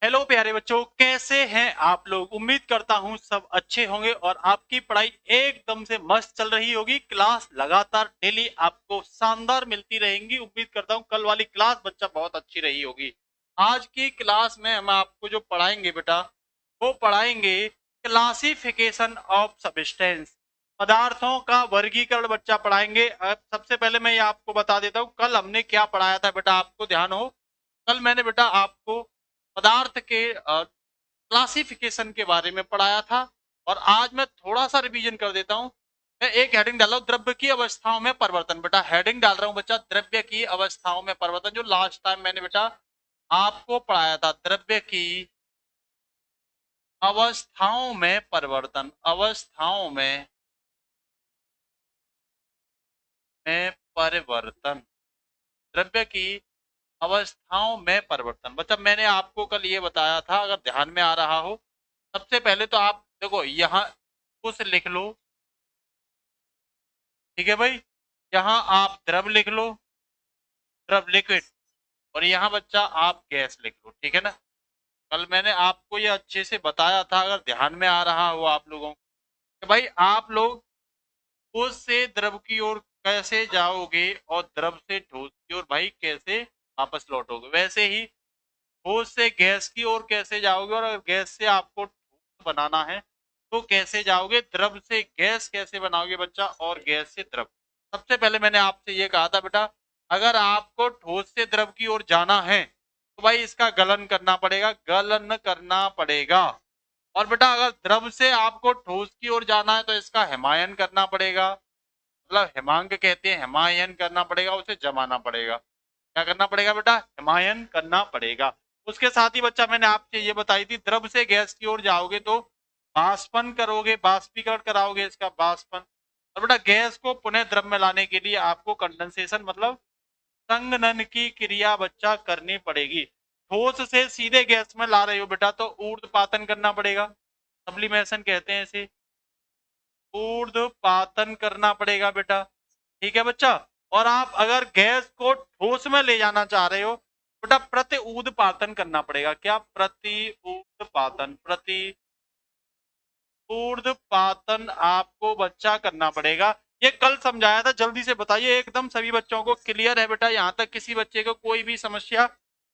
Hello प्यारे बच्चों, कैसे हैं आप लोग। उम्मीद करता हूं सब अच्छे होंगे और आपकी पढ़ाई एकदम से मस्त चल रही होगी। क्लास लगातार डेली आपको शानदार मिलती रहेंगी। उम्मीद करता हूं कल वाली क्लास बच्चा बहुत अच्छी रही होगी। आज की क्लास में हम आपको जो पढ़ाएंगे बेटा, वो पढ़ाएंगे क्लासिफिकेशन ऑफ सब्सटेंस, पदार्थों का वर्गीकरण बच्चा पढ़ाएंगे। अब सबसे पहले मैं ये आपको बता देता हूँ कल हमने क्या पढ़ाया था बेटा, आपको ध्यान हो। कल मैंने बेटा आपको पदार्थ के क्लासिफिकेशन के बारे में पढ़ाया था और आज मैं थोड़ा सा रिवीजन कर देता हूं। मैं एक हेडिंग डाल रहा हूं, द्रव्य की अवस्थाओं में परिवर्तन। बेटा हेडिंग डाल रहा हूं बच्चा, द्रव्य की अवस्थाओं में परिवर्तन, जो लास्ट टाइम मैंने बेटा आपको पढ़ाया था। द्रव्य की अवस्थाओं में परिवर्तन, अवस्थाओं में परिवर्तन, द्रव्य की अवस्थाओं में परिवर्तन। बच्चा मैंने आपको कल ये बताया था, अगर ध्यान में आ रहा हो। सबसे पहले तो आप देखो यहाँ कुछ लिख लो, ठीक है भाई। यहाँ आप द्रव लिख लो, द्रव लिक्विड, और यहाँ बच्चा आप गैस लिख लो, ठीक है ना। कल मैंने आपको ये अच्छे से बताया था, अगर ध्यान में आ रहा हो आप लोगों को, कि भाई आप लोग ठोस से द्रव की ओर कैसे जाओगे और द्रव से ठोस की ओर भाई कैसे वापस लौटोगे, वैसे ही ठोस से गैस की ओर कैसे जाओगे, और अगर गैस से आपको ठोस बनाना है तो कैसे जाओगे, द्रव से गैस कैसे बनाओगे बच्चा, और गैस से द्रव। सबसे पहले मैंने आपसे ये कहा था बेटा, अगर आपको ठोस से द्रव की ओर जाना है तो भाई इसका गलन करना पड़ेगा, गलन करना पड़ेगा। और बेटा अगर द्रव से आपको ठोस की ओर जाना है तो इसका हिमायन करना पड़ेगा, मतलब हिमांक कहते हैं, हिमायन करना पड़ेगा, उसे जमाना पड़ेगा। क्या करना पड़ेगा बेटा, हिमायन करना पड़ेगा। उसके साथ ही बच्चा मैंने आपसे ये बताई थी, द्रव से गैस की ओर जाओगे तो बाष्पन करोगे, बाष्पीकरण कराओगे, इसका बाष्पन। और बेटा गैस को पुनः द्रव में लाने के लिए आपको कंडेंसेशन मतलब संघनन की क्रिया बच्चा करनी पड़ेगी। ठोस से सीधे गैस में ला रहे हो बेटा तो ऊर्ध्वपातन करना पड़ेगा, सब्लिमेशन कहते हैं इसे, ऊर्ध्वपातन करना पड़ेगा बेटा, ठीक है बच्चा। और आप अगर गैस को ठोस में ले जाना चाह रहे हो बेटा, प्रति ऊर्ध्वपातन करना पड़ेगा। क्या, प्रति ऊर्ध्वपातन, प्रति ऊर्ध्वपातन आपको बच्चा करना पड़ेगा। ये कल समझाया था, जल्दी से बताइए, एकदम सभी बच्चों को क्लियर है बेटा, यहाँ तक किसी बच्चे को कोई भी समस्या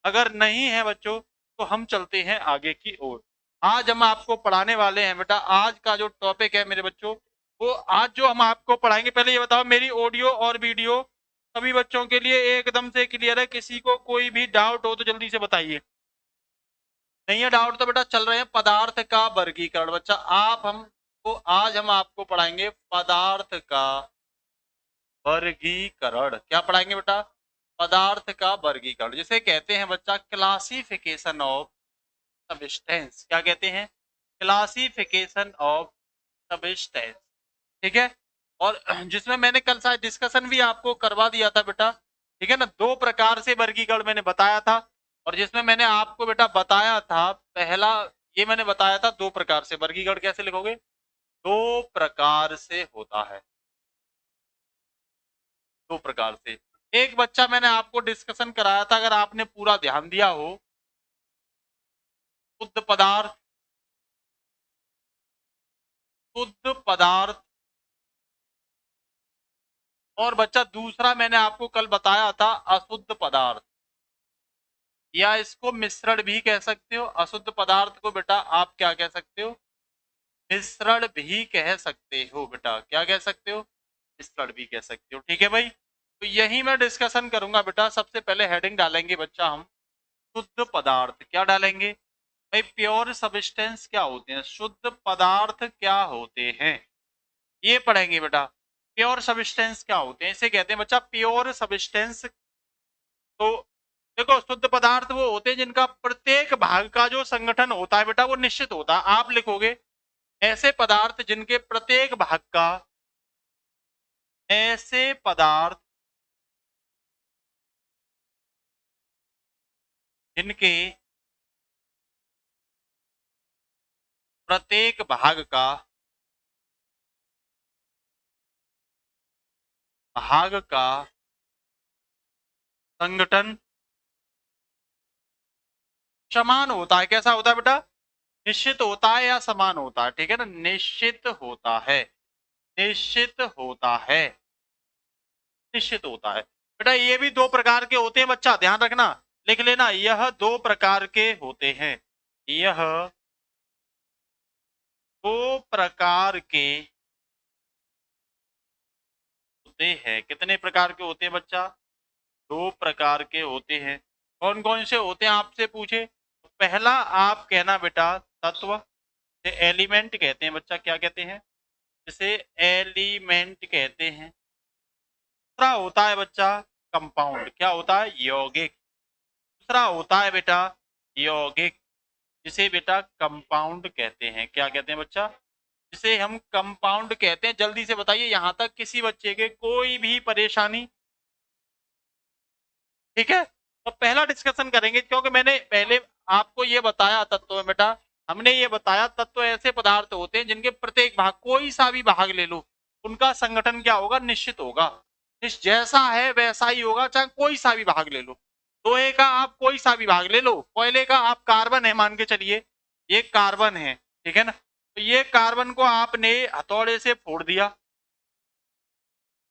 अगर नहीं है बच्चों, तो हम चलते हैं आगे की ओर। आज हम आपको पढ़ाने वाले हैं बेटा, आज का जो टॉपिक है मेरे बच्चों, वो आज जो हम आपको पढ़ाएंगे, पहले ये बताओ मेरी ऑडियो और वीडियो सभी बच्चों के लिए एकदम से क्लियर है, किसी को कोई भी डाउट हो तो जल्दी से बताइए। नहीं है डाउट तो बेटा चल रहे हैं पदार्थ का वर्गीकरण। बच्चा आप हमको आज हम आपको पढ़ाएंगे पदार्थ का वर्गीकरण। क्या पढ़ाएंगे बेटा, पदार्थ का वर्गीकरण, जिसे कहते हैं बच्चा क्लासिफिकेशन ऑफ सब्सटेंस। क्या कहते हैं, क्लासिफिकेशन ऑफ सब्सटेंस, ठीक है। और जिसमें मैंने कल शायद डिस्कशन भी आपको करवा दिया था बेटा, ठीक है ना। दो प्रकार से वर्गीकरण मैंने बताया था, और जिसमें मैंने आपको बेटा बताया था, पहला ये मैंने बताया था दो प्रकार से वर्गीकरण कैसे लिखोगे, दो प्रकार से होता है, दो प्रकार से। एक बच्चा मैंने आपको डिस्कशन कराया था, अगर आपने पूरा ध्यान दिया हो, शुद्ध पदार्थ, शुद्ध पदार्थ। और बच्चा दूसरा मैंने आपको कल बताया था अशुद्ध पदार्थ, या इसको मिश्रण भी कह सकते हो। अशुद्ध पदार्थ को बेटा आप क्या कह सकते हो, मिश्रण भी कह सकते हो बेटा। क्या कह सकते हो, मिश्रण भी कह सकते हो, ठीक है भाई। तो यही मैं डिस्कशन करूंगा बेटा। सबसे पहले हेडिंग डालेंगे बच्चा हम शुद्ध पदार्थ। क्या डालेंगे भाई, प्योर सब्सटेंस क्या होते हैं, शुद्ध पदार्थ क्या होते हैं, ये पढ़ेंगे बेटा। प्योर सब्सटेंस क्या होते हैं, इसे कहते हैं बच्चा प्योर सब्सटेंस। तो देखो शुद्ध पदार्थ वो होते हैं जिनका प्रत्येक भाग का जो संगठन होता है बेटा वो निश्चित होता है। आप लिखोगे ऐसे पदार्थ जिनके प्रत्येक भाग का, ऐसे पदार्थ जिनके प्रत्येक भाग का संगठन समान होता है। कैसा होता है बेटा? निश्चित होता है या समान होता है, ठीक है ना, निश्चित होता है, निश्चित होता है, निश्चित होता है। बेटा ये भी दो प्रकार के होते हैं बच्चा, ध्यान रखना, लिख लेना, यह दो प्रकार के होते हैं, यह दो प्रकार के होते हैं। कितने प्रकार के होते हैं बच्चा? दो प्रकार के होते हैं। कौन कौन से होते हैं आपसे पूछे? पहला आप कहना बेटा तत्व, एलिमेंट कहते हैं बच्चा, क्या कहते हैं? जिसे एलिमेंट कहते हैं। दूसरा होता है बच्चा कंपाउंड, क्या होता है? यौगिक। दूसरा होता है बेटा यौगिक, जिसे बेटा कंपाउंड कहते हैं। क्या कहते हैं बच्चा? जिसे हम कंपाउंड कहते हैं। जल्दी से बताइए यहां तक किसी बच्चे के कोई भी परेशानी? ठीक है, तो पहला डिस्कशन करेंगे, क्योंकि मैंने पहले आपको ये बताया तत्व में बेटा, हमने ये बताया तत्व ऐसे पदार्थ होते हैं जिनके प्रत्येक भाग, कोई सा भी भाग ले लो, उनका संगठन क्या होगा? निश्चित होगा। जैसा है वैसा ही होगा, चाहे कोई सा भी भाग ले लो। लोहे का आप कोई सा भी भाग ले लो, कोयले का आप कार्बन है मान के चलिए, ये कार्बन है, ठीक है ना, तो ये कार्बन को आपने हथौड़े से फोड़ दिया,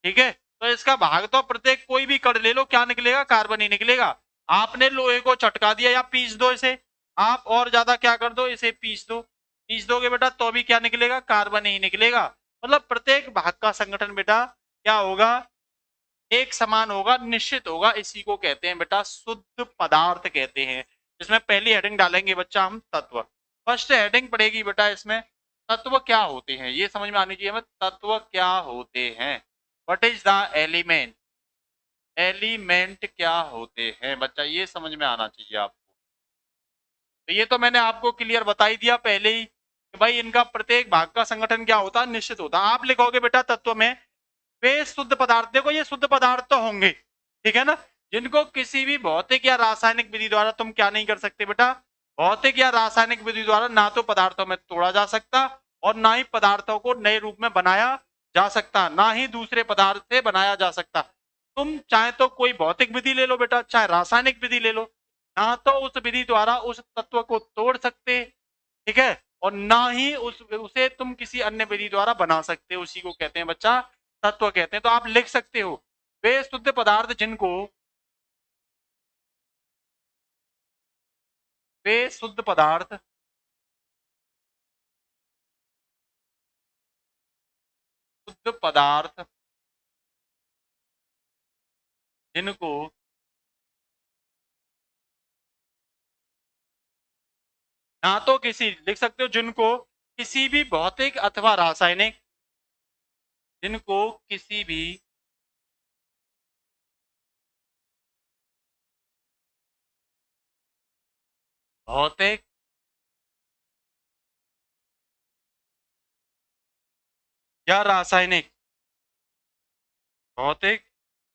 ठीक है, तो इसका भाग तो प्रत्येक कोई भी कड़ ले लो, क्या निकलेगा? कार्बन ही निकलेगा। आपने लोहे को चटका दिया या पीस दो इसे, आप और ज्यादा क्या कर दो, इसे पीस दो, पीस दोगे बेटा तो भी क्या निकलेगा? कार्बन ही निकलेगा। मतलब प्रत्येक भाग का संगठन बेटा क्या होगा? एक समान होगा, निश्चित होगा। इसी को कहते हैं बेटा शुद्ध पदार्थ कहते हैं। इसमें पहली हेडिंग डालेंगे बच्चा हम तत्व। फर्स्ट हेडिंग पड़ेगी बेटा इसमें तत्व क्या होते हैं, ये समझ में आनी चाहिए हमें, तत्व क्या होते हैं। What is the element, element क्या होते हैं बच्चा, ये समझ में आना चाहिए आपको। तो ये तो मैंने आपको क्लियर बता ही दिया पहले ही कि भाई इनका प्रत्येक भाग का संगठन क्या होता है? निश्चित होता है। आप लिखोगे बेटा तत्व में वे शुद्ध पदार्थ, देखो ये शुद्ध पदार्थ तो होंगे, ठीक है ना, जिनको किसी भी भौतिक या रासायनिक विधि द्वारा तुम क्या नहीं कर सकते बेटा? भौतिक या रासायनिक विधि द्वारा ना तो पदार्थों में तोड़ा जा सकता और ना ही पदार्थों को नए रूप में बनाया जा सकता, ना ही दूसरे पदार्थ से बनाया जा सकता। तुम चाहे तो कोई भौतिक विधि ले लो बेटा, चाहे रासायनिक विधि ले लो, ना तो उस विधि द्वारा उस तत्व को तोड़ सकते, ठीक है, और ना ही उसे तुम किसी अन्य विधि द्वारा बना सकते। उसी को कहते हैं बच्चा तत्व कहते हैं। तो आप लिख सकते हो वे शुद्ध पदार्थ जिनको, वे शुद्ध पदार्थ शुद्ध पदार्थ जिनको ना तो किसी, लिख सकते हो जिनको किसी भी भौतिक अथवा रासायनिक, जिनको किसी भी भौतिक या रासायनिक, भौतिक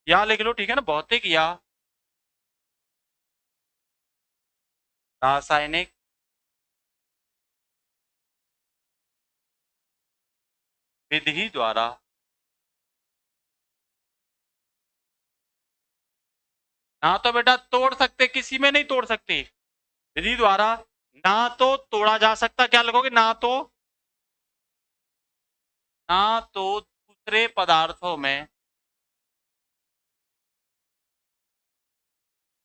या लिख लो, ठीक है ना, भौतिक या रासायनिक विधि द्वारा ना तो बेटा तोड़ सकते, किसी में नहीं तोड़ सकते, विधि द्वारा ना तो तोड़ा जा सकता, क्या लिखोगे? ना तो दूसरे पदार्थों में,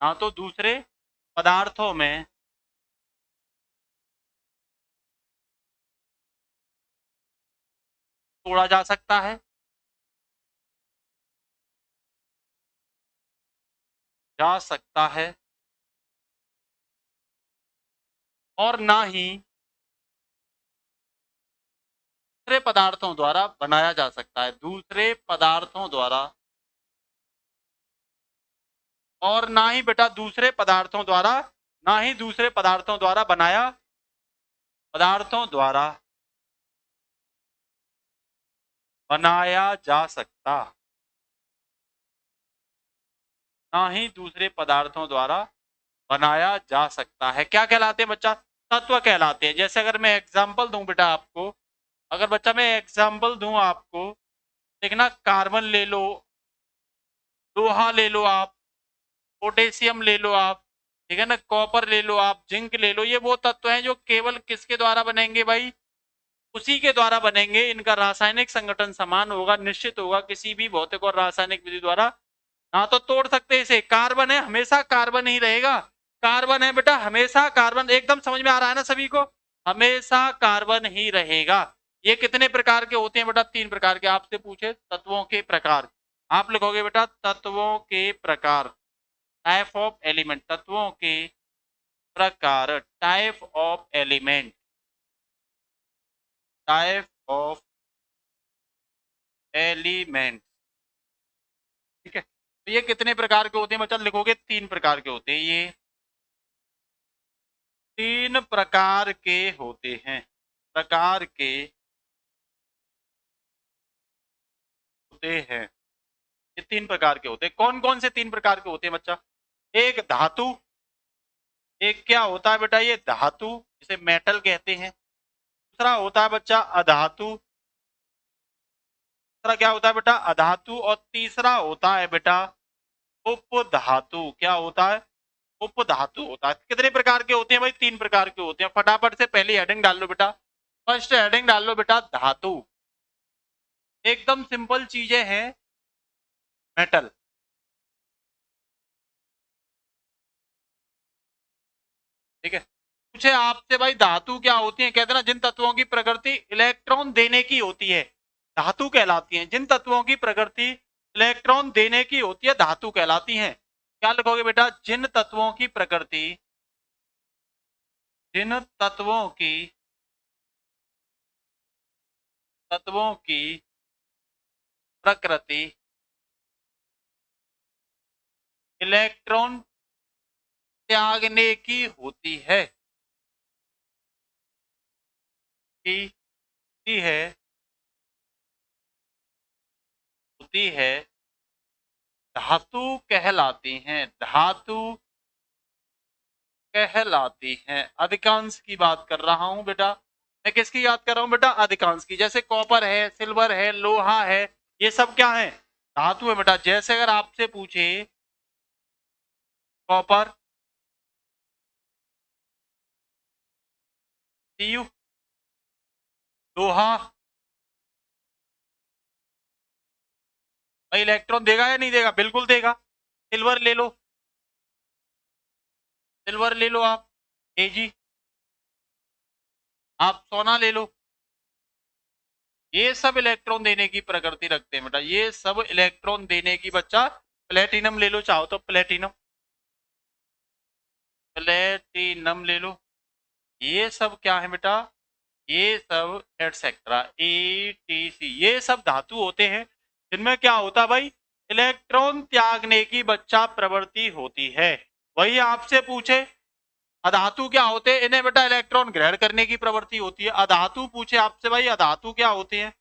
ना तो दूसरे पदार्थों में तोड़ा जा सकता है, जा सकता है, और ना ही दूसरे पदार्थों द्वारा बनाया जा सकता है, दूसरे पदार्थों द्वारा, और ना ही बेटा दूसरे पदार्थों द्वारा, ना ही दूसरे पदार्थों द्वारा बनाया, पदार्थों द्वारा बनाया जा सकता, ना ही दूसरे पदार्थों द्वारा बनाया जा सकता है। क्या कहलाते हैं बच्चा? तत्व कहलाते हैं। जैसे अगर मैं एग्जांपल दूं बेटा आपको, अगर बच्चा मैं एग्जांपल दूं आपको, देखना कार्बन ले लो, लोहा ले लो आप, पोटेशियम ले लो आप, ठीक है ना। कॉपर ले लो आप, जिंक ले लो, ये वो तत्व हैं जो केवल किसके द्वारा बनेंगे भाई, उसी के द्वारा बनेंगे। इनका रासायनिक संगठन समान होगा, निश्चित होगा, किसी भी भौतिक और रासायनिक विधि द्वारा ना तो तोड़ सकते इसे। कार्बन है, हमेशा कार्बन ही रहेगा। कार्बन है बेटा, हमेशा कार्बन। एकदम समझ में आ रहा है ना सभी को, हमेशा कार्बन ही रहेगा। ये कितने प्रकार के होते हैं बेटा, 3 प्रकार के। आपसे पूछे तत्वों के प्रकार, आप लिखोगे बेटा तत्वों के प्रकार, टाइप ऑफ एलिमेंट, तत्वों के प्रकार, type of element, type of element. ठीक है, तो ये कितने प्रकार के होते हैं बच्चा, लिखोगे 3 प्रकार के होते हैं। ये 3 प्रकार के होते हैं, प्रकार के होते हैं। ये 3 प्रकार के होते हैं। कौन कौन से 3 प्रकार के होते हैं बच्चा, एक धातु, एक क्या होता है बेटा ये धातु, जिसे मेटल कहते हैं। दूसरा होता है बच्चा अधातु, दूसरा क्या होता है बेटा अधातु, और तीसरा होता है बेटा उपधातु। क्या होता है, उपधातु होता है। कितने प्रकार के होते हैं भाई, 3 प्रकार के होते हैं। फटाफट से पहली हेडिंग डाल लो बेटा, फर्स्ट हेडिंग डाल लो बेटा धातु। एकदम सिंपल चीजें हैं, मेटल। ठीक है, पूछे आपसे भाई धातु क्या होती है, कहते ना जिन तत्वों की प्रकृति इलेक्ट्रॉन देने की होती है धातु कहलाती हैं। जिन तत्वों की प्रकृति इलेक्ट्रॉन देने की होती है धातु कहलाती हैं। क्या लिखोगे बेटा, जिन तत्वों की प्रकृति, जिन तत्वों की प्रकृति इलेक्ट्रॉन त्यागने की होती है, की है, होती है, धातु कहलाती हैं, धातु कहलाती हैं। अधिकांश की बात कर रहा हूं बेटा, मैं किसकी याद कर रहा हूं बेटा, अधिकांश की। जैसे कॉपर है, सिल्वर है, लोहा है, ये सब क्या है, धातु है बेटा। जैसे अगर आपसे पूछे कॉपर, Cu, लोहा, भाई इलेक्ट्रॉन देगा या नहीं देगा, बिल्कुल देगा। सिल्वर ले लो, सिल्वर ले लो आप, Ag, आप सोना ले लो, ये सब इलेक्ट्रॉन देने की प्रकृति रखते हैं बेटा, ये सब इलेक्ट्रॉन देने की। बच्चा प्लेटिनम ले लो, चाहो तो प्लेटिनम, प्लेटिनम ले लो, ये सब क्या है बेटा, ये सब एटसेट्रा ATC, ये सब धातु होते हैं जिनमें क्या होता है भाई, इलेक्ट्रॉन त्यागने की बच्चा प्रवृत्ति होती है। वही आपसे पूछे अधातु क्या होते हैं, इन्हें बेटा इलेक्ट्रॉन ग्रहण करने की प्रवृत्ति होती है। अधातु पूछे आपसे भाई अधातु क्या होते हैं,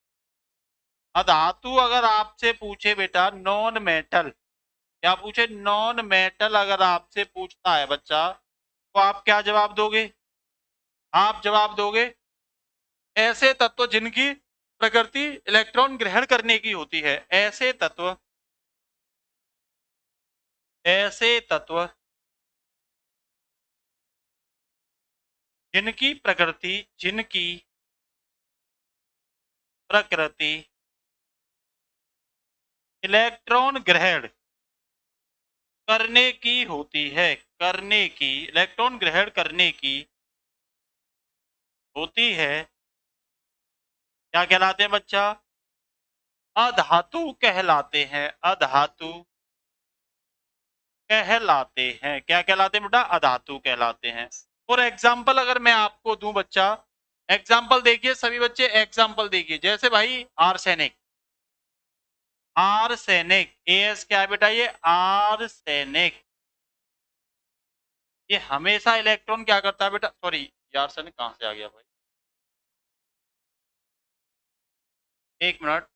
अधातु अगर आपसे पूछे बेटा नॉन मेटल, क्या पूछे, नॉन मेटल अगर आपसे पूछता है बच्चा, तो आप क्या जवाब दोगे, आप जवाब दोगे ऐसे तत्व जिनकी प्रकृति इलेक्ट्रॉन ग्रहण करने की होती है। ऐसे तत्व, ऐसे तत्व जिनकी प्रकृति, जिनकी प्रकृति इलेक्ट्रॉन ग्रहण करने की होती है, करने की, इलेक्ट्रॉन ग्रहण करने की होती है, क्या कहलाते हैं बच्चा, अधातु कहलाते हैं, अधातु कहलाते हैं। क्या कहलाते हैं बेटा, अधातु कहलाते हैं। फॉर एग्जाम्पल अगर मैं आपको दूं बच्चा, एग्जाम्पल देखिए सभी बच्चे, एग्जाम्पल देखिए। जैसे भाई आर्सेनिक, आर्सेनिक, AS क्या है बेटा, ये आर्सेनिक, ये हमेशा इलेक्ट्रॉन क्या करता है बेटा, सॉरी ये आर्सेनिक कहां से आ गया भाई, एक मिनट।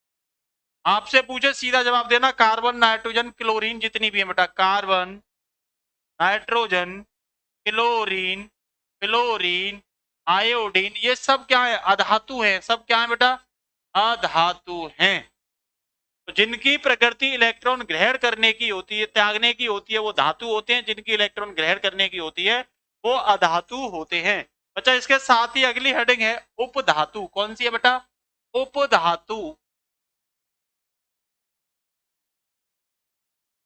आपसे पूछे सीधा जवाब देना, कार्बन नाइट्रोजन क्लोरीन जितनी भी है बेटा, carbon nitrogen chlorine, chlorine iodine, ये सब क्या है, अधातु है। सब क्या है बेटा, अधातु हैं। तो जिनकी प्रकृति इलेक्ट्रॉन ग्रहण करने की होती है, त्यागने की होती है, वो धातु होते हैं। जिनकी इलेक्ट्रॉन ग्रहण करने की होती है वो अधातु होते हैं। बच्चा इसके साथ ही अगली हेडिंग है उपधातु। कौन सी है बेटा? उपधातु।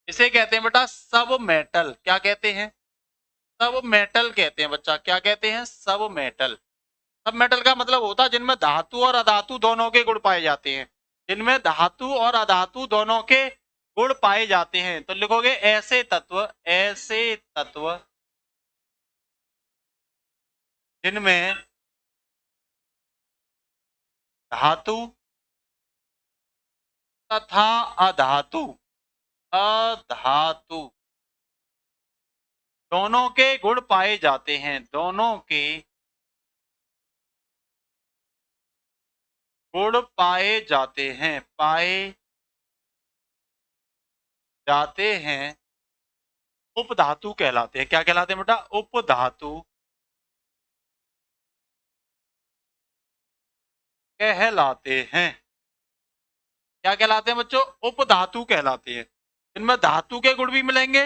इसे कहते हैं बेटा सब मेटल। क्या कहते हैं? सब मेटल कहते हैं बच्चा। क्या कहते हैं? सब मेटल। सब मेटल का मतलब होता है जिनमें धातु और अधातु दोनों के गुण पाए जाते हैं। जिनमें धातु और अधातु दोनों के गुण पाए जाते हैं। तो लिखोगे ऐसे तत्व, ऐसे तत्व जिनमें धातु तथा अधातु, अधातु दोनों के गुण पाए जाते हैं। दोनों के गुण पाए जाते हैं, पाए जाते हैं, उपधातु कहलाते हैं। क्या कहलाते हैं बेटा? उपधातु कहलाते हैं। क्या कहलाते हैं बच्चों? उपधातु कहलाते हैं। इनमें धातु के गुण भी मिलेंगे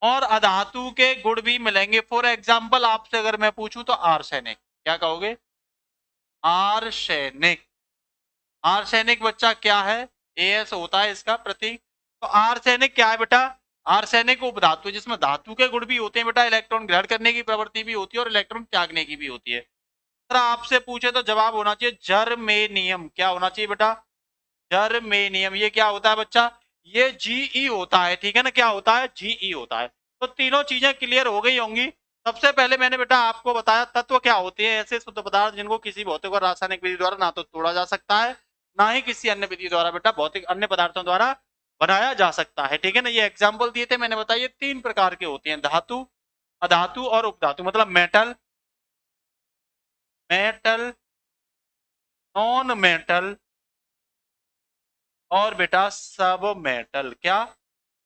और अधातु के गुण भी मिलेंगे। फॉर एग्जाम्पल आपसे अगर मैं पूछूं तो आर्सेनिक। क्या कहोगे? आर्सेनिक। आर्सेनिक बच्चा क्या है? एस होता है इसका प्रतीक। तो आर्सेनिक क्या है बेटा? आर्सेनिक उपधातु जिसमें धातु के गुण भी होते हैं बेटा, इलेक्ट्रॉन ग्रहण करने की प्रवृत्ति भी होती है और इलेक्ट्रॉन त्यागने की भी होती है। अगर आपसे पूछे तो जवाब होना चाहिए जर्मेनियम। क्या होना चाहिए बेटा? जर्मेनियम। ये क्या होता है बच्चा? ये जीई होता है। ठीक है ना? क्या होता है? जीई होता है। तो तीनों चीजें क्लियर हो गई होंगी। सबसे पहले मैंने बेटा आपको बताया तत्व क्या होते हैं। ऐसे शुद्ध पदार्थ जिनको किसी भौतिक और रासायनिक विधि द्वारा ना तो तोड़ा जा सकता है, ना ही किसी अन्य विधि द्वारा बेटा भौतिक अन्य पदार्थों द्वारा बनाया जा सकता है। ठीक है ना? ये एग्जाम्पल दिए थे मैंने, बताया तीन प्रकार के होते हैं, धातु, अधातु और उपधातु। मतलब मेटल, मेटल, नॉन मेटल और बेटा सब मेटल। क्या?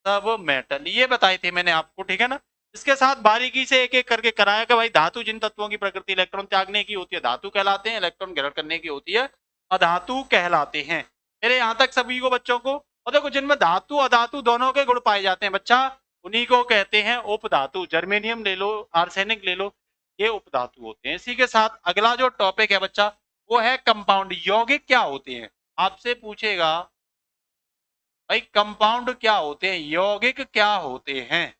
सब मेटल। ये बताए थे मैंने आपको। ठीक है ना? इसके साथ बारीकी से एक एक करके कराया कि भाई धातु जिन तत्वों की प्रकृति इलेक्ट्रॉन त्यागने की होती है धातु कहलाते हैं, इलेक्ट्रॉन ग्रहण करने की होती है अधातु कहलाते हैं। मेरे यहाँ तक सभी को बच्चों को। और देखो जिनमें धातु अधातु दोनों के गुण पाए जाते हैं बच्चा, उन्हीं को कहते हैं उपधातु। जर्मेनियम ले लो, आर्सेनिक ले लो, ये उपधातु होते हैं। इसी के साथ अगला जो टॉपिक है बच्चा वो है कंपाउंड। यौगिक क्या होते हैं? आपसे पूछेगा भाई कंपाउंड क्या होते हैं, यौगिक क्या होते हैं।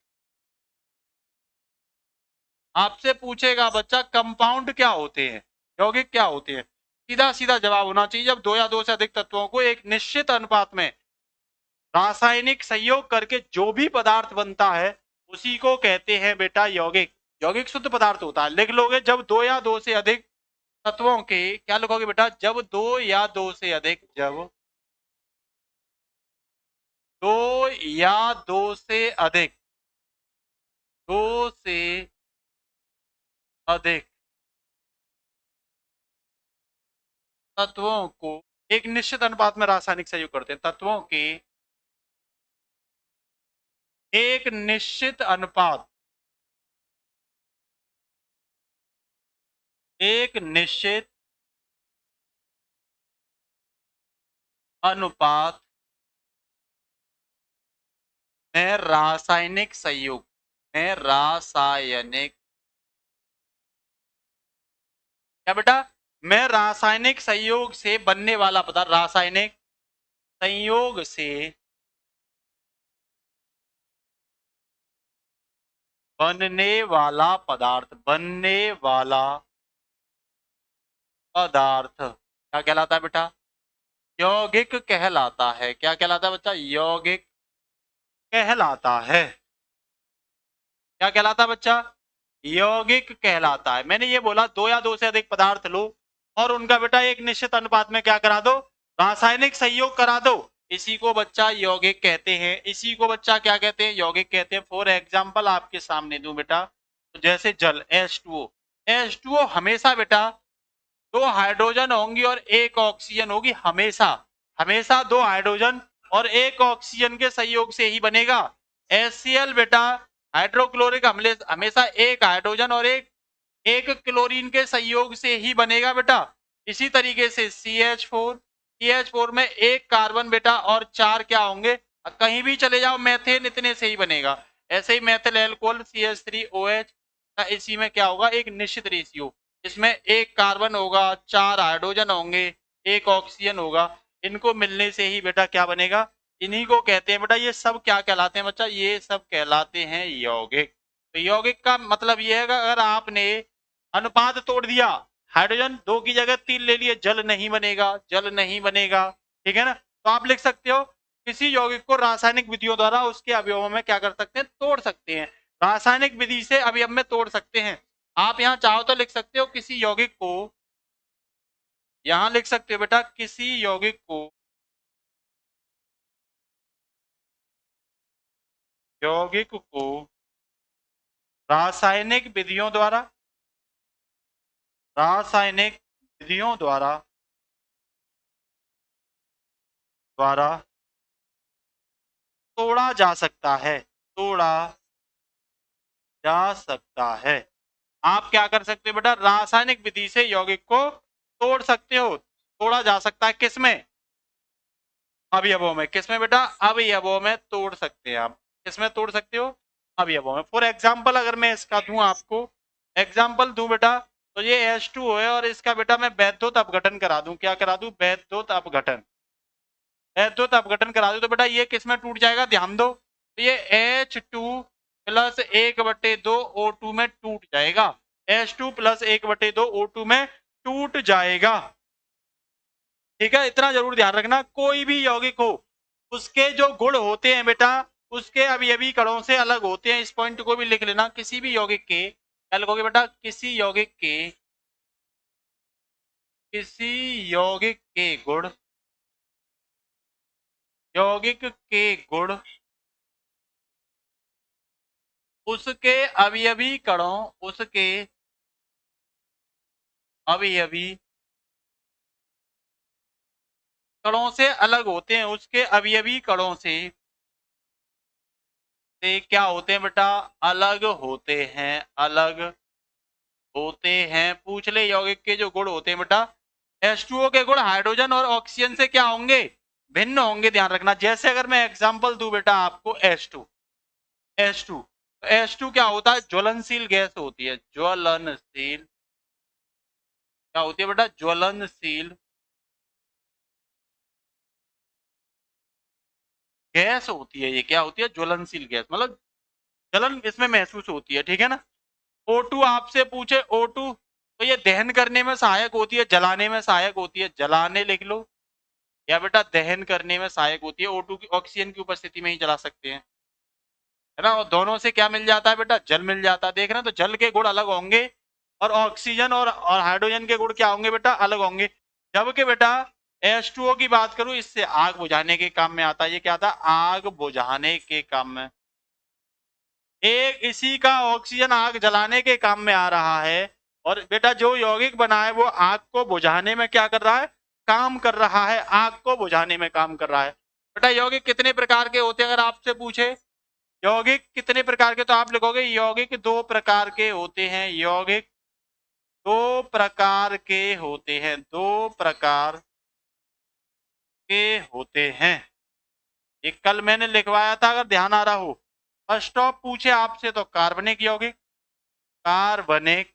आपसे पूछेगा बच्चा कंपाउंड क्या होते हैं, यौगिक क्या होते हैं। सीधा सीधा जवाब होना चाहिए जब दो या दो से अधिक तत्वों को एक निश्चित अनुपात में रासायनिक संयोग करके जो भी पदार्थ बनता है उसी को कहते हैं बेटा यौगिक। यौगिक शुद्ध पदार्थ होता है। लिख लोगे जब दो या दो से अधिक तत्वों के, क्या लिखोगे बेटा? जब दो या दो से अधिक, जब दो या दो से अधिक, दो से अधिक तत्वों को एक निश्चित अनुपात में रासायनिक संयोग करते हैं। तत्वों के एक निश्चित अनुपात, एक निश्चित अनुपात में रासायनिक संयोग, में रासायनिक, क्या बेटा? में रासायनिक संयोग से बनने वाला पदार्थ, रासायनिक संयोग से बनने वाला पदार्थ, बनने वाला पदार्थ क्या कहलाता है बेटा? यौगिक कहलाता है। क्या कहलाता है बच्चा? यौगिक कहलाता है। क्या कहलाता है बच्चा? यौगिक कहलाता है। मैंने ये बोला दो या दो से अधिक पदार्थ लो और उनका बेटा एक निश्चित अनुपात में क्या करा दो? रासायनिक संयोग करा दो। इसी को बच्चा यौगिक कहते हैं। इसी को बच्चा क्या कहते हैं? यौगिक कहते हैं। फॉर एग्जाम्पल आपके सामने दूं बेटा, तो जैसे जल H2O, H2O हमेशा बेटा दो हाइड्रोजन होंगी और एक ऑक्सीजन होगी। हमेशा, हमेशा दो हाइड्रोजन और एक ऑक्सीजन के संयोग से ही बनेगा। HCl बेटा हाइड्रोक्लोरिक अम्ल हमेशा एक हाइड्रोजन और एक क्लोरीन के संयोग से ही बनेगा बेटा। इसी तरीके से CH4 CH4 में एक कार्बन बेटा और 4 क्या होंगे, कहीं भी चले जाओ मेथेन इतने से ही बनेगा। ऐसे ही मेथिल एल्कोहल CH3OH, इसी में क्या होगा, एक निश्चित रेशियो, इसमें एक कार्बन होगा, 4 हाइड्रोजन होंगे, एक ऑक्सीजन होगा, इनको मिलने से ही बेटा क्या बनेगा, इन्हीं को कहते हैं बेटा, ये सब क्या कहलाते हैं बच्चा, ये सब कहलाते हैं यौगिक। तो यौगिक का मतलब ये है अगर आपने अनुपात तोड़ दिया, हाइड्रोजन 2 की जगह 3 ले लिए, जल नहीं बनेगा, जल नहीं बनेगा, ठीक है ना। तो आप लिख सकते हो किसी यौगिक को रासायनिक विधियों द्वारा उसके अवयवों में क्या कर सकते हैं, तोड़ सकते हैं, रासायनिक विधि से अवयव में तोड़ सकते हैं। आप यहाँ चाहो तो लिख सकते हो किसी यौगिक को, यहां लिख सकते हो बेटा किसी यौगिक को, यौगिक को रासायनिक विधियों द्वारा, रासायनिक विधियों द्वारा द्वारा तोड़ा जा सकता है, तोड़ा जा सकता है। आप क्या कर सकते हो बेटा, रासायनिक विधि से यौगिक को तोड़ सकते हो, तोड़ा जा सकता है किसमें, अवयवों में, किसमें बेटा, अवयवों में तोड़ सकते हैं आप, किसमें तोड़ सकते हो, अवयवों में। फॉर एग्जाम्पल अगर मैं इसका दूं आपको, एग्जाम्पल दूं बेटा, तो ये H2O है और इसका बेटा मैं वैद्युत अपघटन करा दूं, क्या करा दूं, वैद्युत अपघटन, वैद्युत अपघटन करा दूं, तो बेटा ये किसमें टूट जाएगा, ध्यान दो, तो ये H2 प्लस 1/2 O2 में टूट जाएगा, H2 प्लस 1/2 O2 में टूट जाएगा, ठीक है। इतना जरूर ध्यान रखना, कोई भी यौगिक हो उसके जो गुण होते हैं बेटा, उसके अवयवी कणों से अलग होते हैं, इस पॉइंट को भी लिख लेना। किसी भी यौगिक के, क्या लिखोगे बेटा, किसी यौगिक के, किसी यौगिक के गुण, यौगिक के गुण उसके अवयवी कणों, उसके अवयवी कणों से अलग होते हैं, उसके अवयवी कणों से क्या होते हैं बेटा, अलग होते हैं, अलग होते हैं। पूछ ले यौगिक के जो गुण होते हैं बेटा, H2O के गुण हाइड्रोजन और ऑक्सीजन से क्या होंगे, भिन्न होंगे, ध्यान रखना। जैसे अगर मैं एग्जांपल दूं बेटा आपको, H2, H2, H2 क्या होता है, ज्वलनशील गैस होती है, ज्वलनशील, क्या होती है बेटा, ज्वलनशील गैस होती है, ये क्या होती है, ज्वलनशील गैस, मतलब जलन इसमें महसूस होती है, ठीक है ना। O2 आपसे पूछे, O2 तो ये दहन करने में सहायक होती है, जलाने में सहायक होती है, जलाने लिख लो, या बेटा दहन करने में सहायक होती है, O2 की ऑक्सीजन की उपस्थिति में ही जला सकते हैं, है ना। और दोनों से क्या मिल जाता है बेटा, जल मिल जाता है, देख रहे हैं, तो जल के गुण अलग होंगे और ऑक्सीजन और हाइड्रोजन के गुण क्या होंगे बेटा, अलग होंगे। जबकि बेटा H2O की बात करूं, इससे आग बुझाने के काम में आता है, ये क्या था, आग बुझाने के काम में, एक इसी का ऑक्सीजन आग जलाने के काम में आ रहा है, और बेटा जो यौगिक बना है वो आग को बुझाने में क्या कर रहा है, काम कर रहा है, आग को बुझाने में काम कर रहा है। बेटा यौगिक कितने प्रकार के होते हैं, अगर आपसे पूछे यौगिक कितने प्रकार के, तो आप लिखोगे यौगिक 2 प्रकार के होते हैं, यौगिक 2 प्रकार के होते हैं, 2 प्रकार के होते हैं। ये कल मैंने लिखवाया था, अगर ध्यान आ रहा हो। फर्स्ट ऑफ पूछे आपसे तो कार्बनिक यौगिक, कार्बनिक,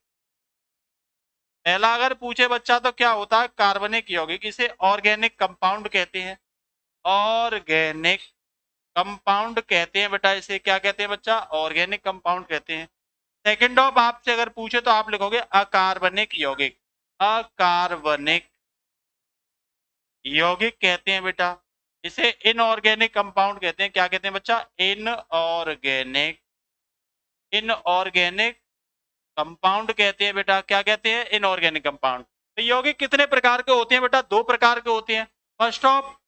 पहला अगर पूछे बच्चा तो क्या होता है, कार्बनिक यौगिक, इसे ऑर्गेनिक कंपाउंड कहते हैं, ऑर्गेनिक कंपाउंड कहते हैं बेटा, इसे क्या कहते हैं बच्चा, ऑर्गेनिक कंपाउंड कहते हैं। सेकंड ऑफ आपसे अगर पूछे तो आप लिखोगे अकार्बनिक यौगिक, अकार्बनिक यौगिक कहते हैं बेटा, इसे इनऑर्गेनिक कंपाउंड कहते हैं, क्या कहते हैं बच्चा, इनऑर्गेनिक, इनऑर्गेनिक कंपाउंड कहते हैं बेटा, क्या कहते हैं, इनऑर्गेनिक कंपाउंड। तो यौगिक कितने प्रकार के होते हैं बेटा, 2 प्रकार के होते हैं, फर्स्ट ऑफ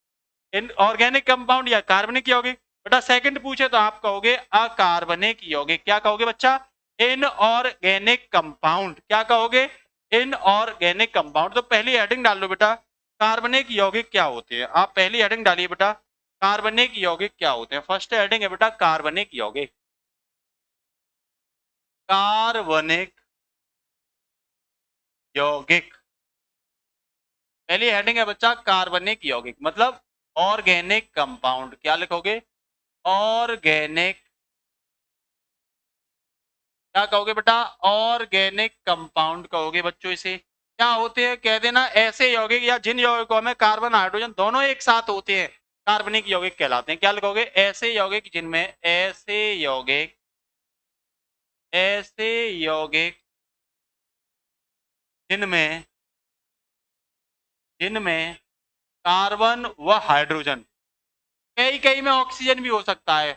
इनऑर्गेनिक कंपाउंड या कार्बनिक यौगिक। बेटा सेकंड पूछे तो आप कहोगे अकार्बनिक यौगिक, क्या कहोगे बच्चा, इनऑर्गेनिक कंपाउंड, क्या कहोगे, इनऑर्गेनिक कंपाउंड। तो पहली हेडिंग डाल लो बेटा, कार्बनिक यौगिक क्या होते हैं, आप पहली हेडिंग डालिए बेटा, कार्बनिक यौगिक क्या होते हैं। फर्स्ट हेडिंग है बेटा कार्बनिक यौगिक, कार्बनिक यौगिक, पहली हेडिंग है बच्चा कार्बनिक यौगिक, मतलब ऑर्गेनिक कंपाउंड। क्या लिखोगे? ऑर्गेनिक, क्या कहोगे बेटा? ऑर्गेनिक कंपाउंड कहोगे बच्चों इसे। क्या होते हैं कह देना, ऐसे यौगिक या जिन यौगिकों में कार्बन हाइड्रोजन दोनों एक साथ होते हैं कार्बनिक यौगिक कहलाते हैं। क्या लिखोगे? ऐसे यौगिक जिनमें, ऐसे यौगिक जिनमें जिनमें कार्बन व हाइड्रोजन, कई कई में ऑक्सीजन भी हो सकता है,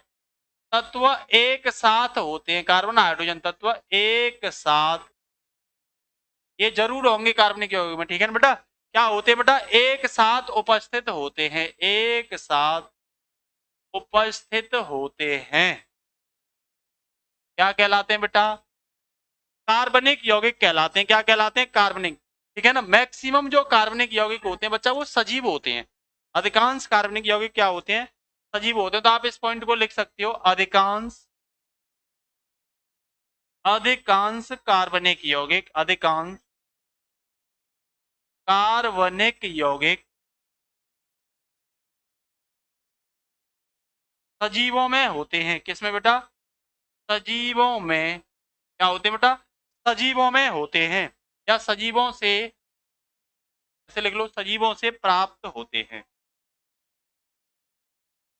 तत्व एक साथ होते हैं। कार्बन हाइड्रोजन तत्व एक साथ, ये जरूर होंगे कार्बनिक यौगिक में, ठीक है ना बेटा? क्या होते हैं बेटा? एक साथ उपस्थित होते हैं, एक साथ उपस्थित होते हैं। क्या कहलाते हैं बेटा? कार्बनिक यौगिक कहलाते हैं। क्या कहलाते हैं? कार्बनिक, ठीक है ना? मैक्सिमम जो कार्बनिक यौगिक होते हैं बच्चा वो सजीव होते हैं। अधिकांश कार्बनिक यौगिक क्या होते हैं? सजीव होते हैं। तो आप इस पॉइंट को लिख सकते हो, अधिकांश कार्बनिक यौगिक, अधिकांश कार्बनिक यौगिक सजीवों में होते हैं। किसमें बेटा? सजीवों में। क्या होते हैं बेटा? सजीवों में होते हैं, या सजीवों से, ऐसे लिख लो, सजीवों से प्राप्त होते हैं,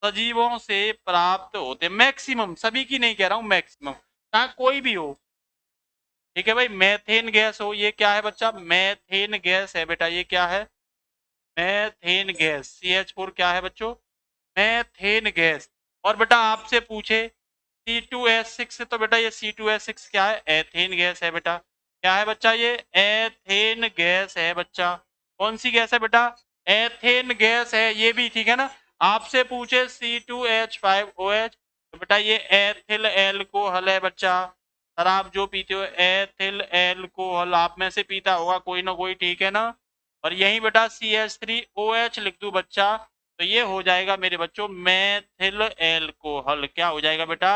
सजीवों से प्राप्त होते हैं। मैक्सिमम, सभी की नहीं कह रहा हूं, मैक्सिमम, चाहे कोई भी हो, ठीक है भाई? मैथेन गैस हो, ये क्या है बच्चा? मैथेन गैस है बेटा। ये क्या है? मैथेन गैस, CH4 क्या है बच्चों? Methane gas. और बेटा आपसे पूछे C2H6, तो बेटा ये C2H6 क्या है? एथेन गैस है बेटा। क्या है बच्चा? ये एथेन गैस है बच्चा। कौन सी गैस है बेटा? एथेन गैस है ये भी, ठीक है ना? आपसे पूछे C2H5OH, तो बेटा ये एथिल एल्कोहल है बच्चा। शराब जो पीते हो, एथिल एल्कोहल आप में से पीता होगा कोई ना कोई, ठीक है ना? और यही बेटा CH3OH लिख दू बच्चा, तो ये हो जाएगा मेरे बच्चों मेथिल एल्कोहल। क्या हो जाएगा बेटा?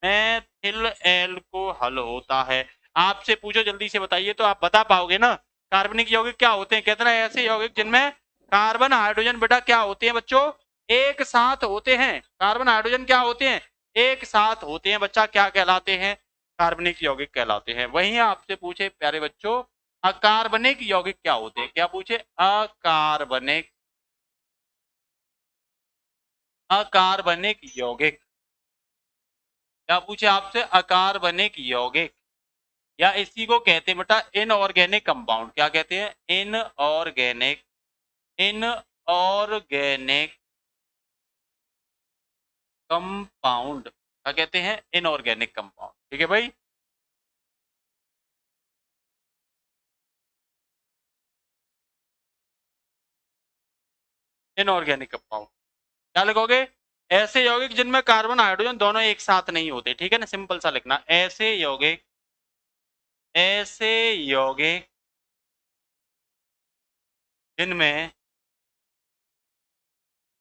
मेथिल एल्कोहल होता है। आपसे पूछो जल्दी से बताइए, तो आप बता पाओगे ना कार्बनिक यौगिक क्या होते हैं? कहते ना ऐसे यौगिक जिनमें कार्बन हाइड्रोजन बेटा क्या होते हैं बच्चों? एक साथ होते हैं। कार्बन हाइड्रोजन क्या होते हैं? एक साथ होते हैं बच्चा। क्या कहलाते हैं? कार्बनिक यौगिक कहलाते हैं। वहीं आपसे पूछे प्यारे बच्चों, अकार्बनिक यौगिक क्या होते हैं? क्या पूछे? अकार्बनिक, अकार्बनिक यौगिक। क्या पूछे आपसे? अकार्बनिक यौगिक, या इसी को कहते हैं बेटा इनऑर्गेनिक कंपाउंड। क्या कहते हैं? Inorganic, inorganic compound. क्या कहते हैं? इनऑर्गेनिक कंपाउंड, ठीक है भाई? Inorganic compound. क्या लिखोगे? ऐसे यौगिक जिनमें कार्बन हाइड्रोजन दोनों एक साथ नहीं होते, ठीक है ना? सिंपल सा लिखना, ऐसे यौगिक, ऐसे यौगिक जिनमें,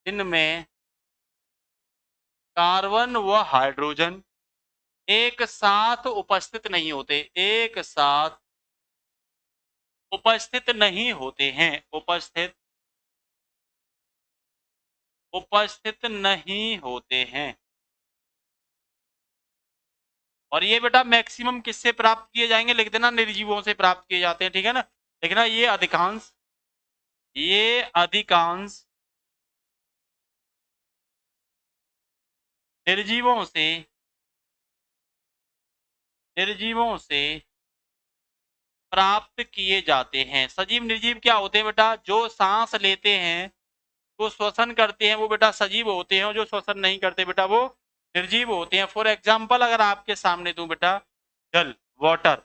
जिनमें कार्बन व हाइड्रोजन एक साथ उपस्थित नहीं होते, एक साथ उपस्थित नहीं होते हैं, उपस्थित नहीं होते हैं। और ये बेटा मैक्सिमम किससे प्राप्त किए जाएंगे? लिख देना, निर्जीवों से प्राप्त किए जाते हैं, ठीक है ना? लिखना ये अधिकांश, ये अधिकांश निर्जीवों से, निर्जीवों से प्राप्त किए जाते हैं। सजीव निर्जीव क्या होते हैं बेटा? जो सांस लेते हैं, जो श्वसन करते हैं, वो बेटा सजीव होते हैं, और जो श्वसन नहीं करते बेटा वो निर्जीव होते हैं। फॉर एग्जाम्पल अगर आपके सामने दूं बेटा, जल, वाटर,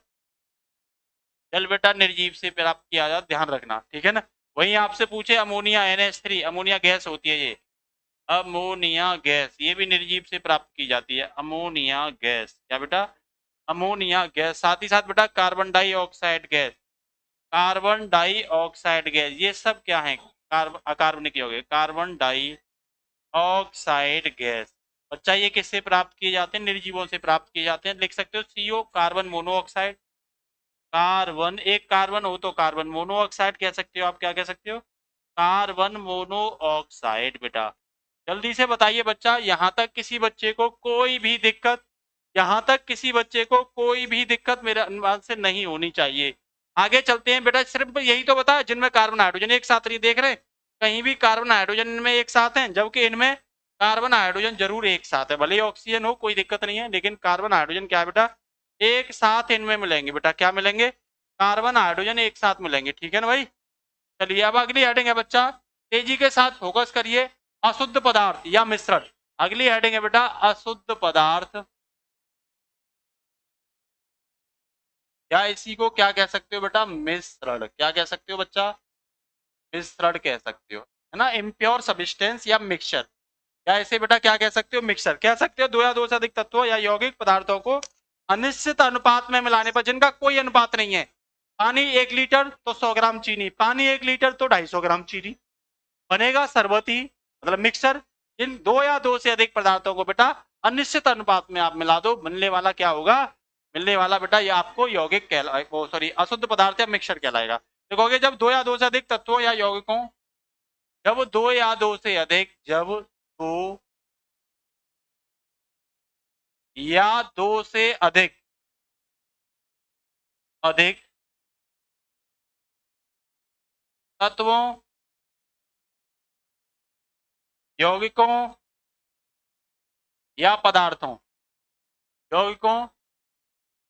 जल बेटा निर्जीव से प्राप्त किया जाता, ध्यान रखना, ठीक है ना? वहीं आपसे पूछे अमोनिया, NH3, अमोनिया गैस होती है ये, अमोनिया गैस, ये भी निर्जीव से प्राप्त की जाती है, अमोनिया गैस। क्या बेटा? Ammonia gas. साथ ही साथ बेटा carbon dioxide gas, carbon dioxide gas, ये सब क्या है? अकार्बनिक यौगिक, कार्बन डाइऑक्साइड गैस। बच्चा ये किससे प्राप्त किए जाते हैं? निर्जीवों से प्राप्त किए जाते हैं। लिख सकते हो CO, कार्बन मोनोऑक्साइड, कार्बन, एक कार्बन हो तो कार्बन मोनोऑक्साइड कह सकते हो आप। क्या कह सकते हो? Carbon monoxide. बेटा जल्दी से बताइए बच्चा, यहां तक किसी बच्चे को कोई भी दिक्कत, यहां तक किसी बच्चे को कोई भी दिक्कत मेरे अनुमान से नहीं होनी चाहिए। आगे चलते हैं बेटा, सिर्फ यही तो बता जिनमें कार्बन हाइड्रोजन एक साथ नहीं देख रहे, कहीं भी कार्बन हाइड्रोजन इनमें एक साथ हैं, जबकि इनमें कार्बन हाइड्रोजन जरूर एक साथ है, भले ही ऑक्सीजन हो कोई दिक्कत नहीं है, लेकिन कार्बन हाइड्रोजन क्या है बेटा, एक साथ इनमें मिलेंगे। बेटा क्या मिलेंगे? कार्बन हाइड्रोजन एक साथ मिलेंगे, ठीक है ना भाई। चलिए अब अगली हेडिंग है बच्चा, तेजी के साथ फोकस करिए, अशुद्ध पदार्थ या मिश्रण। अगली हेडिंग है बेटा अशुद्ध पदार्थ, या इसी को क्या कह सकते हो बेटा? मिश्रण। क्या कह सकते हो बच्चा? मिश्रण कह सकते हो, है ना, इम्प्योर सब्सटेंस या मिक्सचर। या इसे बेटा क्या कह सकते हो? मिक्सचर कह सकते हो। दो या दो से अधिक तत्वों या यौगिक पदार्थों को अनिश्चित अनुपात में मिलाने पर, जिनका कोई अनुपात नहीं है। पानी 1 लीटर तो 100 ग्राम चीनी, पानी 1 लीटर तो 250 ग्राम चीनी, बनेगा शरबती मतलब मिक्सर। इन दो या दो से अधिक पदार्थों को बेटा अनिश्चित अनुपात में आप मिला दो, मिलने वाला क्या होगा? मिलने वाला बेटा ये आपको यौगिक कहला, वो सॉरी अशुद्ध पदार्थ या मिक्सर कहलाएगा। देखोगे जब दो या दो से अधिक तत्वों या यौगिकों, जब दो या दो से अधिक, जब दो या दो से अधिक, अधिक तत्वों, यौगिकों या पदार्थों, यौगिकों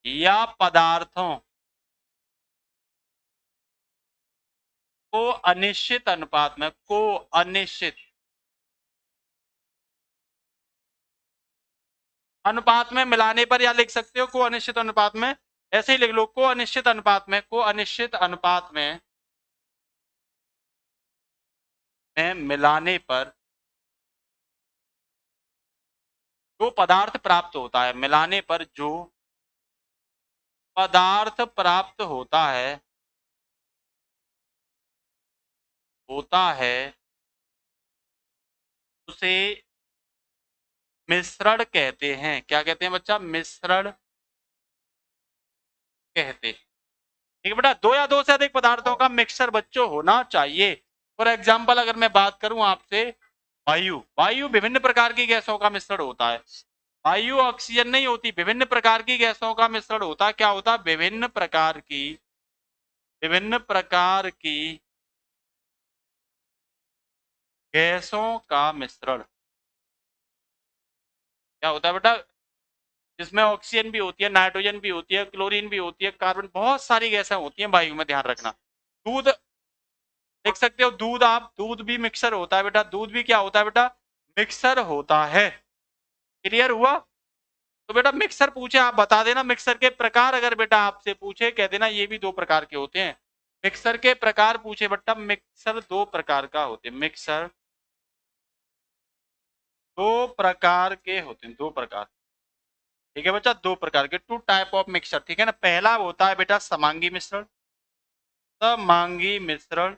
या पदार्थों को अनिश्चित अनुपात में, को अनिश्चित अनुपात में मिलाने पर, या लिख सकते हो को अनिश्चित अनुपात में, ऐसे ही लिख लो को अनिश्चित अनुपात में, को अनिश्चित अनुपात में मिलाने पर जो पदार्थ प्राप्त होता है, मिलाने पर जो पदार्थ प्राप्त होता है उसे मिश्रण कहते हैं। क्या कहते हैं बच्चा? मिश्रण कहते हैं। ठीक है बेटा, दो या दो से अधिक पदार्थों का मिक्सचर बच्चों होना चाहिए। फॉर एग्जाम्पल अगर मैं बात करूं आपसे, वायु, वायु विभिन्न प्रकार की गैसों का मिश्रण होता है। वायु ऑक्सीजन नहीं होती, विभिन्न प्रकार की गैसों का मिश्रण होता है। क्या होता है? विभिन्न प्रकार की गैसों का मिश्रण। क्या होता है बेटा? जिसमें ऑक्सीजन भी होती है, नाइट्रोजन भी होती है, क्लोरीन भी होती है, कार्बन, बहुत सारी गैसें होती हैं वायु में, ध्यान रखना। दूध देख सकते हो, दूध, आप दूध भी मिक्सर होता है बेटा, दूध भी क्या होता है बेटा? मिक्सर होता है। क्लियर हुआ? तो बेटा मिक्सर पूछे आप बता देना, मिक्सर के प्रकार अगर बेटा आपसे पूछे कह देना ये भी दो प्रकार के होते हैं। मिक्सर के प्रकार पूछे बेटा, मिक्सर दो प्रकार का होते हैं, मिक्सर दो प्रकार के होते हैं, दो प्रकार। ठीक है बच्चा, दो प्रकार के, टू टाइप ऑफ मिक्सर। ठीक है ना, पहला होता है बेटा समांगी मिश्रण, समांगी मिश्रण,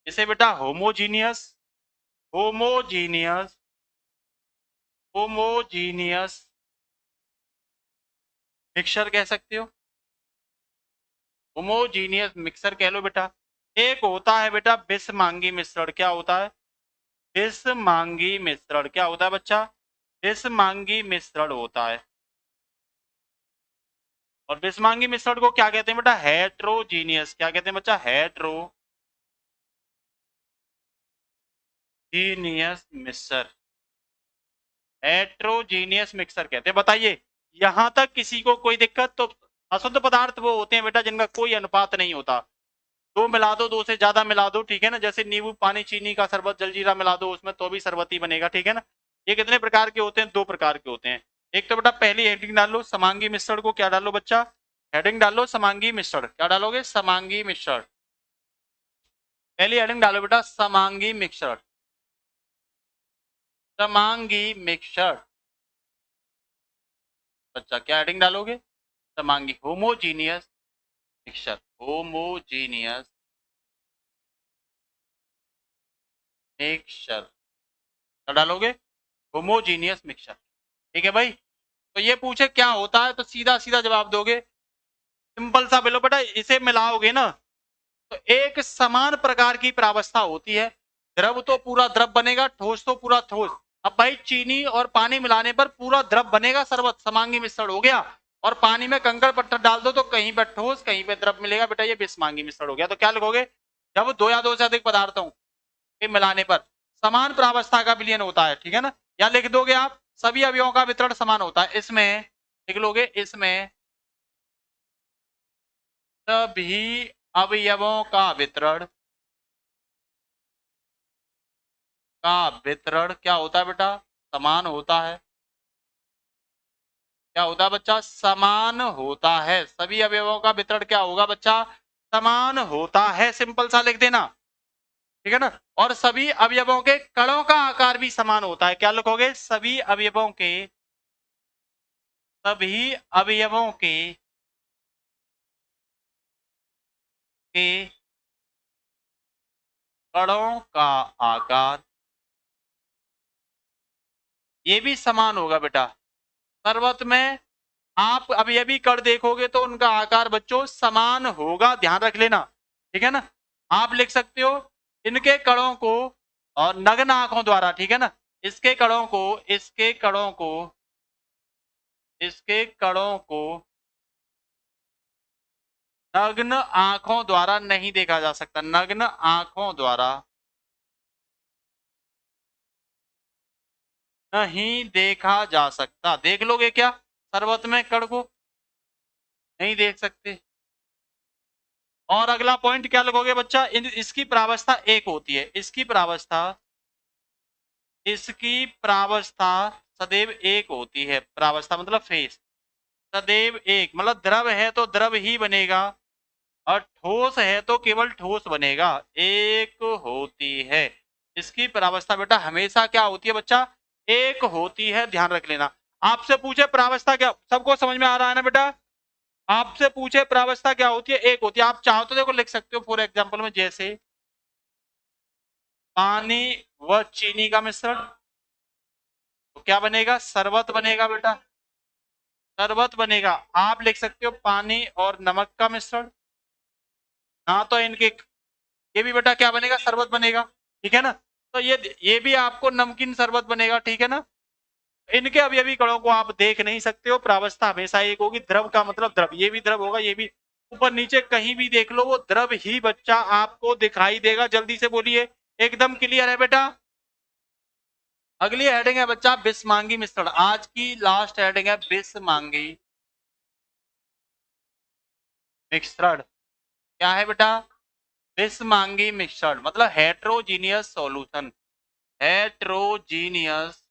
इसे बेटा होमोजीनियस, होमोजीनियस, होमोजीनियस मिक्सर कह सकते हो, होमोजीनियस मिक्सर कह लो बेटा। एक होता है बेटा विषमांगी मिश्रण। क्या होता है? विषमांगी मिश्रण। क्या होता है बच्चा? विषमांगी मिश्रण होता है। और विषमांगी मिश्रण को क्या कहते हैं बेटा? हेट्रोजीनियस। क्या कहते हैं बच्चा? हेट्रोजीनियस मिक्सर, हेट्रोजीनियस मिक्सर कहते हैं। बताइए यहां तक किसी को कोई दिक्कत? तो अशुद्ध पदार्थ वो होते हैं बेटा जिनका कोई अनुपात नहीं होता, दो मिला दो, दो से ज्यादा मिला दो, ठीक है ना, जैसे नींबू पानी चीनी का शरबत जलजीरा मिला दो उसमें तो भी शरबती बनेगा, ठीक है ना। ये कितने प्रकार के होते हैं? दो प्रकार के होते हैं। एक तो बेटा पहली हेडिंग डाल लो समांगी मिश्रण को, क्या डालो बच्चा? हेडिंग डाल लो समांगी मिश्रण। क्या डालोगे? समांगी मिश्रण। पहली हेडिंग डालो बेटा समांगी मिश्रण, समांगी मिश्रण। बच्चा क्या हेडिंग डालोगे? समांगी, होमोजीनियस मिक्सर, होमोजीनियस मिक्सर। क्या डालोगे? Homogeneous mixer. ठीक है भाई। तो ये पूछे क्या होता है तो सीधा सीधा जवाब दोगे, सिंपल सा। बोलो बेटा इसे मिलाओगे ना तो एक समान प्रकार की प्रावस्था होती है। द्रव तो पूरा द्रव बनेगा, ठोस तो पूरा ठोस। अब भाई चीनी और पानी मिलाने पर पूरा द्रव बनेगा, शरबत समांगी मिश्रण हो गया। और पानी में कंकड़ पत्थर डाल दो तो कहीं पर ठोस कहीं पे द्रव मिलेगा, बेटा ये विषमांगी मिश्रण हो गया। तो क्या लिखोगे, जब दो या दो से अधिक पदार्थों के मिलाने पर समान प्रावस्था का विलयन होता है, ठीक है ना। या लिख दोगे आप सभी अवयवों का वितरण समान होता है, इसमें लिख लोगे इसमें सभी अवयवों का वितरण क्या होता है बेटा, समान होता है। क्या होता है बच्चा, समान होता है। सभी अवयवों का वितरण क्या होगा बच्चा, समान होता है। सिंपल सा लिख देना, ठीक है ना। और सभी अवयवों के कणों का आकार भी समान होता है। क्या लिखोगे, सभी अवयवों के कणों का आकार ये भी समान होगा बेटा। शरबत में आप अवयवी कण देखोगे तो उनका आकार बच्चों समान होगा, ध्यान रख लेना, ठीक है ना। आप लिख सकते हो इनके कणों को और नग्न आंखों द्वारा, ठीक है ना, इसके कणों को नग्न आंखों द्वारा नहीं देखा जा सकता, नग्न आंखों द्वारा नहीं देखा जा सकता। देख लोगे क्या शरबत में कण को, नहीं देख सकते। और अगला पॉइंट क्या लगोगे बच्चा, इसकी प्रावस्था एक होती है, इसकी प्रावस्था सदैव एक होती है। प्रावस्था मतलब फेस, सदैव एक, मतलब द्रव है तो द्रव ही बनेगा और ठोस है तो केवल ठोस बनेगा, एक होती है। इसकी प्रावस्था बेटा हमेशा क्या होती है बच्चा, एक होती है, ध्यान रख लेना। आपसे पूछे प्रावस्था क्या, सबको समझ में आ रहा है ना बेटा, आपसे पूछे प्रावस्था क्या होती है, एक होती है। आप चाहो तो देखो लिख सकते हो फॉर एग्जांपल में, जैसे पानी व चीनी का मिश्रण, तो क्या बनेगा, शरबत बनेगा बेटा, शरबत बनेगा। आप लिख सकते हो पानी और नमक का मिश्रण, ना तो इनके, ये भी बेटा क्या बनेगा, शरबत बनेगा, ठीक है ना। तो ये भी आपको नमकीन शरबत बनेगा, ठीक है ना। इनके अवयवी कणों को आप देख नहीं सकते हो, प्रावस्था हमेशा एक होगी। द्रव का मतलब द्रव, ये भी द्रव होगा, ये भी ऊपर नीचे कहीं भी देख लो वो द्रव ही बच्चा आपको दिखाई देगा। जल्दी से बोलिए, एकदम क्लियर है बेटा। अगली हेडिंग है बच्चा बिस्मांगी मिश्रण, आज की लास्ट हेडिंग है बिस्मांगी मिश्रण। क्या है बेटा, बिस्मांगी मिश्रण मतलब हेट्रोजीनियस सॉल्यूशन, हेट्रोजीनियस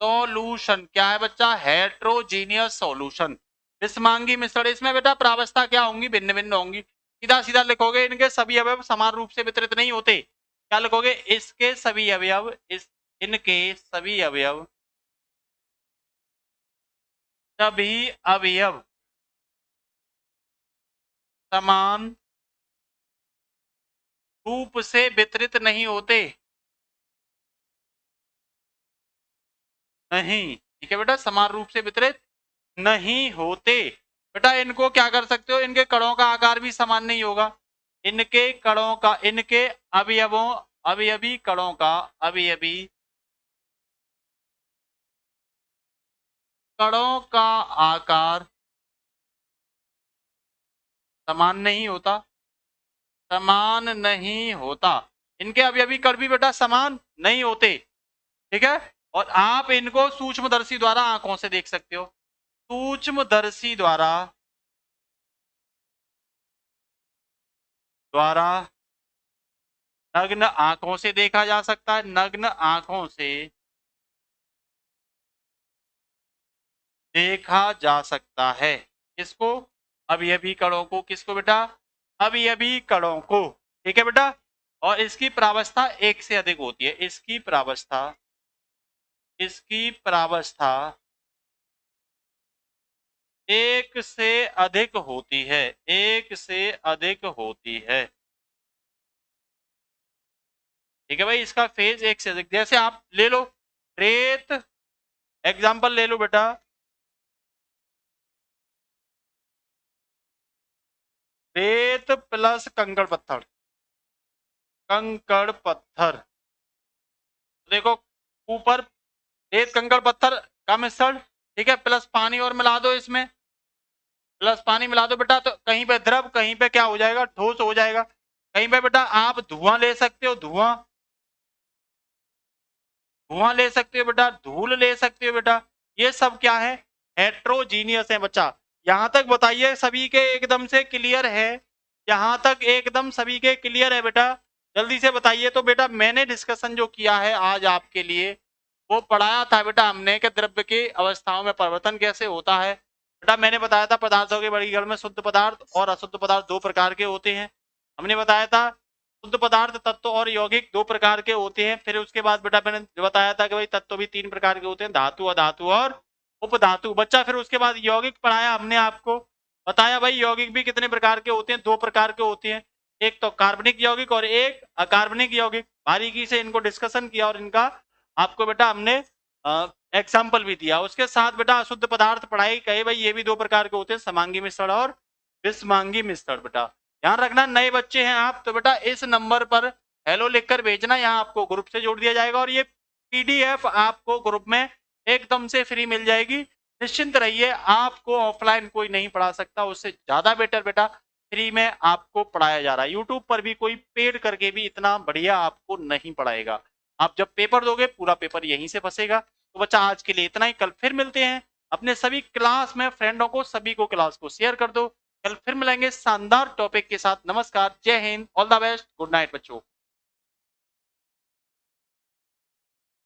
सॉल्यूशन। क्या है बच्चा, हेट्रोजीनियस सॉल्यूशन, बिस्मांगी मिश्रण। इसमें बेटा प्रावस्था क्या होंगी, भिन्न भिन्न होंगी। सीधा सीधा लिखोगे इनके सभी अवयव समान रूप से वितरित नहीं होते। क्या लिखोगे, इसके सभी अवयव, इनके सभी अवयव समान रूप से वितरित नहीं होते, नहीं, ठीक है बेटा, समान रूप से वितरित नहीं होते। बेटा इनको क्या कर सकते हो, इनके कणों का आकार भी समान नहीं होगा, इनके कणों का, इनके अवयवों, अवयवी कणों का, अवयवी कणों का आकार समान नहीं होता, समान नहीं होता। इनके अवयवी कण भी बेटा समान नहीं होते, ठीक है। और आप इनको सूक्ष्मदर्शी द्वारा आंखों से देख सकते हो, सूक्ष्मदर्शी द्वारा नग्न आंखों से देखा जा सकता है, नग्न आंखों से देखा जा सकता है। किसको, अवयवी कणों को, किसको बेटा, अवयवी कणों को, ठीक है बेटा। और इसकी प्रावस्था एक से अधिक होती है, इसकी प्रावस्था एक से अधिक होती है, एक से अधिक होती है, ठीक है भाई। इसका फेज एक से अधिक, जैसे आप ले लो रेत, एग्जाम्पल ले लो बेटा, रेत प्लस कंकड़ पत्थर, कंकड़ पत्थर। देखो ऊपर रेत कंकड़ पत्थर का मिश्रण, ठीक है, प्लस पानी और मिला दो इसमें, प्लस पानी मिला दो बेटा, तो कहीं पे द्रव, कहीं पे क्या हो जाएगा, ठोस हो जाएगा। कहीं पे बेटा आप धुआं ले सकते हो, धुआं, धुआं ले सकते हो बेटा, धूल ले सकते हो बेटा। ये सब क्या है, हेट्रोजीनियस है बच्चा। यहां तक बताइए सभी के एकदम से क्लियर है, यहां तक एकदम सभी के क्लियर है बेटा, जल्दी से बताइए। तो बेटा मैंने डिस्कशन जो किया है आज आपके लिए, वो पढ़ाया था बेटा हमने कि द्रव्य की अवस्थाओं में परिवर्तन कैसे होता है। बेटा मैंने बताया था पदार्थों के वर्गीकरण में शुद्ध पदार्थ और अशुद्ध पदार्थ दो प्रकार के होते हैं। हमने बताया था शुद्ध पदार्थ तत्व और यौगिक दो प्रकार के होते हैं। फिर उसके बाद बेटा मैंने बताया था कि भाई तत्व भी तीन प्रकार के होते हैं, धातु, अधातु और उपधातु। बच्चा फिर उसके बाद यौगिक पढ़ाया हमने आपको, बताया भाई यौगिक भी कितने प्रकार के होते हैं, दो प्रकार के होते हैं, एक तो कार्बनिक यौगिक और एक अकार्बनिक यौगिक। बारीकी से इनको डिस्कशन किया और इनका आपको बेटा हमने एग्जाम्पल भी दिया। उसके साथ बेटा अशुद्ध पदार्थ पढ़ाई, कहे भाई ये भी दो प्रकार के होते हैं, समांगी मिश्रण और विषमांगी मिश्रण। बेटा ध्यान रखना, नए बच्चे हैं आप तो बेटा इस नंबर पर हेलो लिखकर भेजना, यहाँ आपको ग्रुप से जोड़ दिया जाएगा और ये पीडीएफ आपको ग्रुप में एकदम से फ्री मिल जाएगी। निश्चिंत रहिए, आपको ऑफलाइन कोई नहीं पढ़ा सकता, उससे ज्यादा बेटर बेटा फ्री में आपको पढ़ाया जा रहा है। यूट्यूब पर भी कोई पेड करके भी इतना बढ़िया आपको नहीं पढ़ाएगा। आप जब पेपर दोगे पूरा पेपर यहीं से फंसेगा। तो बच्चा आज के लिए इतना ही, कल फिर मिलते हैं। अपने सभी क्लास में फ्रेंडों को, सभी को क्लास को शेयर कर दो। कल फिर मिलेंगे शानदार टॉपिक के साथ। नमस्कार, जय Hind, all the best, good night बच्चों।